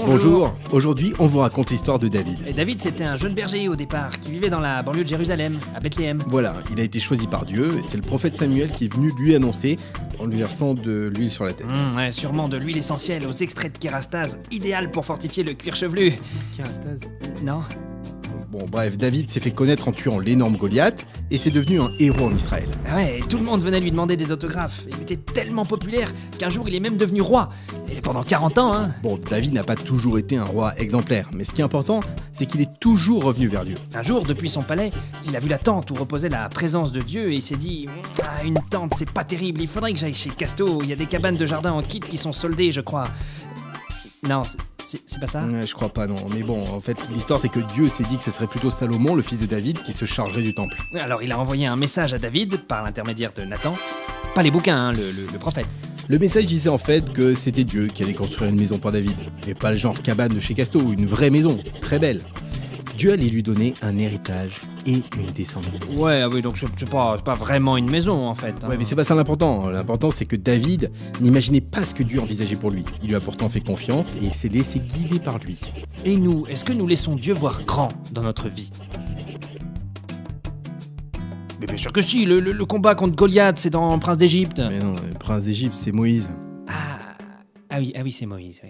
Bonjour. Aujourd'hui, on vous raconte l'histoire de David. Et David, c'était un jeune berger au départ, qui vivait dans la banlieue de Jérusalem, à Bethléem. Voilà, il a été choisi par Dieu, et c'est le prophète Samuel qui est venu lui annoncer en lui versant de l'huile sur la tête. Ouais, sûrement de l'huile essentielle aux extraits de kérastase, idéal pour fortifier le cuir chevelu. Kérastase. Non? Bon, bref, David s'est fait connaître en tuant l'énorme Goliath, et c'est devenu un héros en Israël. Ah ouais, et tout le monde venait lui demander des autographes. Il était tellement populaire qu'un jour il est même devenu roi. Et pendant 40 ans, hein. Bon, David n'a pas toujours été un roi exemplaire, mais ce qui est important, c'est qu'il est toujours revenu vers Dieu. Un jour, depuis son palais, il a vu la tente où reposait la présence de Dieu et il s'est dit « Ah, une tente, c'est pas terrible, il faudrait que j'aille chez Casto, il y a des cabanes de jardin en kit qui sont soldées, je crois. » Non, c'est pas ça? Je crois pas, non. Mais bon, en fait, l'histoire, c'est que Dieu s'est dit que ce serait plutôt Salomon, le fils de David, qui se chargerait du temple. Alors il a envoyé un message à David, par l'intermédiaire de Nathan. Pas les bouquins, hein, le prophète. Le message disait en fait que c'était Dieu qui allait construire une maison pour David. Et pas le genre cabane de chez Casto, une vraie maison, très belle. Dieu allait lui donner un héritage et une descendance. Ouais, oui, donc c'est pas vraiment une maison, en fait. Hein. Ouais, mais c'est pas ça l'important. L'important, c'est que David n'imaginait pas ce que Dieu envisageait pour lui. Il lui a pourtant fait confiance et il s'est laissé guider par lui. Et nous, est-ce que nous laissons Dieu voir grand dans notre vie? Mais bien sûr que si, le combat contre Goliath, c'est dans Prince d'Égypte. Mais non, le prince d'Égypte, c'est Moïse. Ah oui, c'est Moïse, oui.